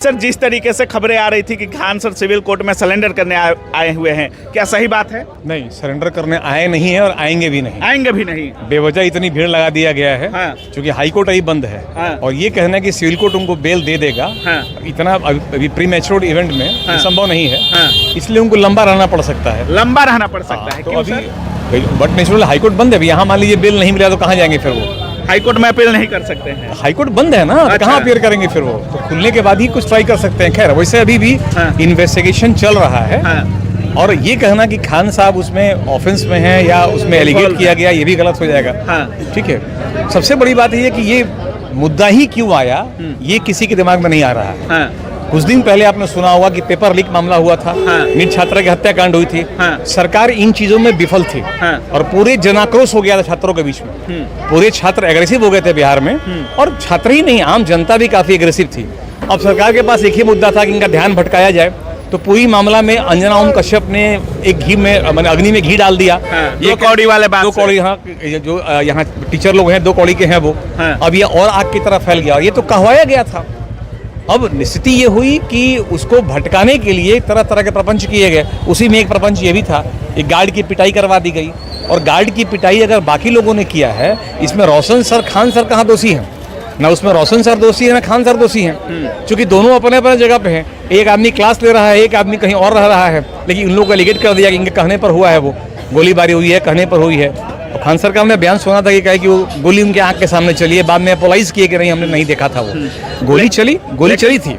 Sir, जिस तरीके से खबरें आ रही थी कि खान सर सिविल कोर्ट में सरेंडर करने आए हुए हैं, क्या सही बात है? नहीं, सरेंडर करने आए नहीं है और आएंगे भी नहीं। आएंगे भी नहीं। बेवजह इतनी भीड़ लगा दिया गया है। हाँ। क्योंकि हाई कोर्ट अभी बंद है। हाँ। और ये कहना है कि सिविल कोर्ट उनको बेल दे देगा। हाँ। इतना अभी प्री मैच्योर्ड इवेंट में हाँ। संभव नहीं है। हाँ। इसलिए उनको लंबा रहना पड़ सकता है। लंबा रहना पड़ सकता है। तो क्यों अभी sir? But natural high court बंद है। यहाँ मान लीजिए बेल नहीं मिला तो कहाँ जाएंगे फिर वो? हाई कोर्ट में अपील नहीं कर सकते हैं। हाई कोर्ट बंद है ना। अच्छा। कहाँ अपीयर करेंगे फिर वो? तो खुलने के बाद ही कुछ ट्राई कर सकते हैं। खैर, वैसे अभी भी हाँ। इन्वेस्टिगेशन चल रहा है। हाँ। और ये कहना कि खान साहब उसमें ऑफेंस में हैं या उसमें एलिगेट किया गया, ये भी गलत हो जाएगा। हाँ। ठीक है। सबसे बड़ी बात ये है कि ये मुद्दा ही क्यों आया, ये किसी के दिमाग में नहीं आ रहा है। हाँ। कुछ दिन पहले आपने सुना होगा कि पेपर लीक मामला हुआ था। हाँ। नीट छात्रा की हत्याकांड हुई थी। हाँ। सरकार इन चीजों में विफल थी। हाँ। और पूरे जनाक्रोश हो गया था छात्रों के बीच में। पूरे छात्र एग्रेसिव हो गए थे बिहार में। और छात्र ही नहीं, आम जनता भी काफी एग्रेसिव थी। अब सरकार के पास एक ही मुद्दा था कि इनका ध्यान भटकाया जाए। तो पूरी मामला में अंजना ओम कश्यप ने एक घी में मैंने अग्नि में घी डाल दिया। हाँ। दो कौड़ी वाले बात दो से। कौड़ी, हाँ, जो यहाँ टीचर लोग हैं 2 कौड़ी के हैं वो। हाँ। अब ये और आग की तरह फैल गया। और ये तो कहवाया गया था। अब स्थिति ये हुई कि उसको भटकाने के लिए तरह तरह के प्रपंच किए गए। उसी में एक प्रपंच ये भी था, एक गार्ड की पिटाई करवा दी गई। और गार्ड की पिटाई अगर बाकी लोगों ने किया है, इसमें रोशन सर खान सर कहाँ दोषी हैं? ना उसमें रोशन सर दोषी है ना खान सर दोषी हैं। क्योंकि दोनों अपने अपने जगह पे हैं। एक आदमी क्लास ले रहा है, एक आदमी कहीं और रह रहा है। लेकिन इन लोगों को एलिगेट कर दिया कि इनके कहने पर हुआ है, वो गोलीबारी हुई है, कहने पर हुई है। और खान सर का हमने बयान सुना था कि कहे कि वो गोली उनके आंख के सामने चली है। बाद में अपोलाइज किए कि नहीं, हमने नहीं देखा था वो गोली चली थी।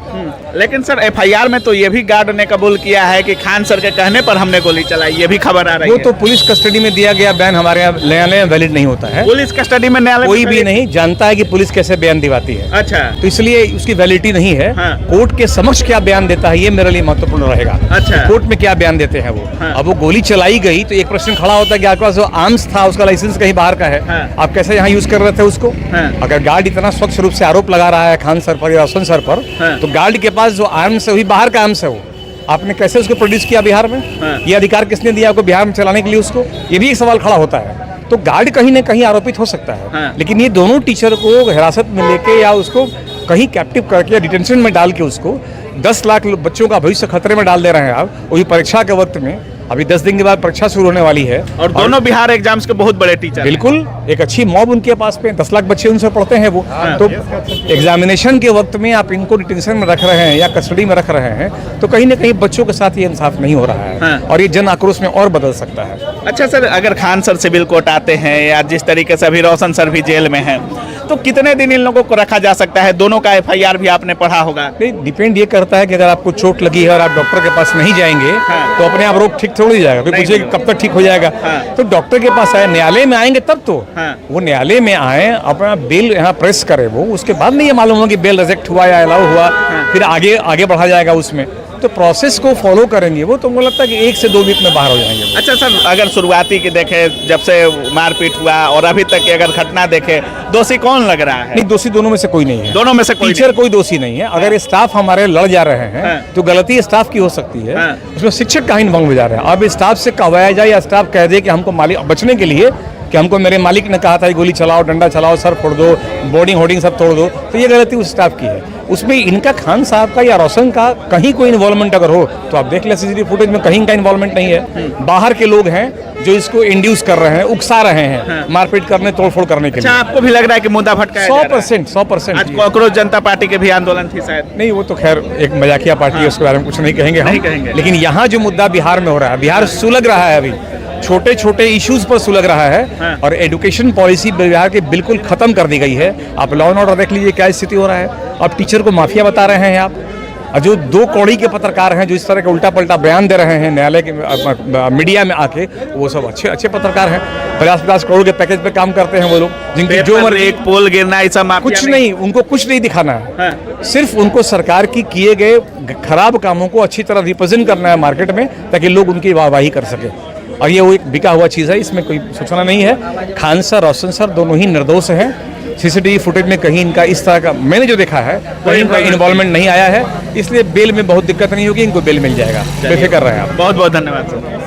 लेकिन सर, एफआईआर में तो ये भी गार्ड ने कबूल किया है कि खान सर के कहने पर हमने गोली चलाई। ये भी खबर आ रही है। वो तो पुलिस कस्टडी में दिया गया बयान हमारे यहाँ न्यायालय में वैलिड नहीं होता है। पुलिस कस्टडी में न्यायालय कोई भी नहीं जानता है कि पुलिस कैसे बयान दिवाती है। अच्छा। तो इसलिए उसकी वैलिडिटी नहीं है। हाँ। कोर्ट के समक्ष क्या बयान देता है, ये मेरे लिए महत्वपूर्ण रहेगा। अच्छा। कोर्ट में क्या बयान देते हैं वो। हाँ। अब वो गोली चलाई गई तो एक प्रश्न खड़ा होता है कि आपके पास जो आर्म्स था उसका लाइसेंस कहीं बाहर का है। हाँ। आप कैसे यहाँ यूज कर रहे थे उसको? हाँ। अगर गार्ड इतना स्वच्छ रूप से आरोप लगा रहा है खान सर पर या रोशन सर पर, हाँ। तो गार्ड के पास जो आर्म्स है वही बाहर का आर्म्स है। वो आपने कैसे उसको प्रोड्यूस किया बिहार में? हाँ। ये अधिकार किसने दिया आपको बिहार में चलाने के लिए उसको? ये भी एक सवाल खड़ा होता है। तो गार्ड कहीं न कहीं आरोपित हो सकता है। हाँ। लेकिन ये दोनों टीचर को हिरासत में लेके या उसको कहीं कैप्टिव करके या डिटेंशन में डाल के उसको 10 लाख बच्चों का भविष्य खतरे में डाल दे रहे हैं आप, वही परीक्षा के वक्त में। अभी 10 दिन के बाद परीक्षा शुरू होने वाली है। और दोनों बिहार एग्जाम्स के बहुत बड़े टीचर। बिल्कुल, एक अच्छी मॉब उनके पास पे 10 लाख बच्चे उनसे पढ़ते हैं वो। तो एग्जामिनेशन के वक्त में आप इनको डिटेंशन में रख रहे हैं या कस्टडी में रख रहे हैं, तो कहीं ना कहीं बच्चों के साथ ये इंसाफ नहीं हो रहा है। हाँ। और ये जन आक्रोश में और बदल सकता है। अच्छा सर, अगर खान सर सिविल कोर्ट आते हैं या जिस तरीके से अभी रोशन सर भी जेल में हैं, तो कितने दिन इन लोगों को रखा जा सकता है? दोनों का एफआईआर भी आपने पढ़ा होगा। नहीं, डिपेंड ये करता है कि अगर आपको चोट लगी है और आप डॉक्टर के पास नहीं जाएंगे, हाँ। तो अपने आप रोग ठीक थोड़ी जाएगा। कोई नहीं, पूछे कब तक ठीक हो जाएगा? हाँ। तो डॉक्टर के पास आए, न्यायालय में आएंगे तब तो। हाँ। वो न्यायालय में आए, अपना बेल यहाँ प्रेस करे वो, उसके बाद नहीं ये मालूम हो कि बेल रिजेक्ट हुआ या अलाउ हुआ। फिर आगे बढ़ा जाएगा उसमें। तो प्रोसेस को फॉलो करेंगे वो, तो मुझे लगता है कि 1 से 2 वीक में बाहर हो जाएंगे। अच्छा सर, अगर शुरुआती की देखें, जब से मारपीट हुआ और अभी तक की अगर घटना देखें, दोषी कौन लग रहा है? नहीं, दोषी दोनों में से कोई नहीं है। दोनों में से कोई टीचर कोई दोषी नहीं है। अगर स्टाफ हमारे लड़ जा रहे हैं, हाँ। तो गलती स्टाफ की हो सकती है। हाँ। उसमें शिक्षक का ही भंग हो जा रहा है। अब स्टाफ से कहवाया जाए या स्टाफ कह दे कि हमको मालिक बचने के लिए कि हमको मेरे मालिक ने कहा था कि गोली चलाओ, डंडा चलाओ, सर फोड़ दो, बोर्डिंग होर्डिंग सब तोड़ दो, तो ये गलती उस स्टाफ की है। उसमें इनका खान साहब का या रोशन का कहीं कोई इन्वॉल्वमेंट अगर हो तो आप देख लें सीसीटीवी फुटेज में कहीं का इन्वॉल्वमेंट नहीं है। बाहर के लोग हैं जो इसको इंड्यूस कर रहे हैं, उकसा रहे हैं मारपीट करने, तोड़फोड़ करने के लिए। अच्छा, आपको भी लग रहा है कि मुद्दा भटकाया जा रहा है? 100%। आज कॉकरोच जनता पार्टी के भी आंदोलन थी शायद। नहीं, वो तो खैर एक मजाकिया पार्टी है, उसके बारे में कुछ नहीं कहेंगे हम। नहीं कहेंगे। लेकिन यहाँ जो मुद्दा बिहार में हो रहा है, बिहार सुलग रहा है अभी, छोटे छोटे इश्यूज पर सुलग रहा है। हाँ। और एजुकेशन पॉलिसी बिहार की बिल्कुल खत्म कर दी गई है। आप लॉ एंड ऑर्डर देख लीजिए क्या स्थिति हो रहा है। अब टीचर को माफिया बता रहे हैं आप। और जो 2 कौड़ी के पत्रकार हैं जो इस तरह के उल्टा पलटा बयान दे रहे हैं न्यायालय के मीडिया में आके, वो सब अच्छे पत्रकार हैं। 50-50 करोड़ के पैकेज पे काम करते हैं वो लोग, जिनकी जो मर्जी, एक पोल गिरना, ऐसा माफिया कुछ नहीं, उनको कुछ नहीं दिखाना है। हाँ। सिर्फ उनको सरकार की किए गए खराब कामों को अच्छी तरह रिप्रेजेंट करना है मार्केट में, ताकि लोग उनकी वाहवाही कर सके। और ये वो एक बिका हुआ चीज़ है, इसमें कोई सोचना नहीं है। खान सर, रोशन सर दोनों ही निर्दोष हैं। सीसीटीवी फुटेज में कहीं इनका इस तरह का मैंने जो देखा है, कहीं इनका इन्वॉल्वमेंट नहीं आया है। इसलिए बेल में बहुत दिक्कत नहीं होगी, इनको बेल मिल जाएगा। बेफिक्र रहे आप। बहुत बहुत धन्यवाद सर।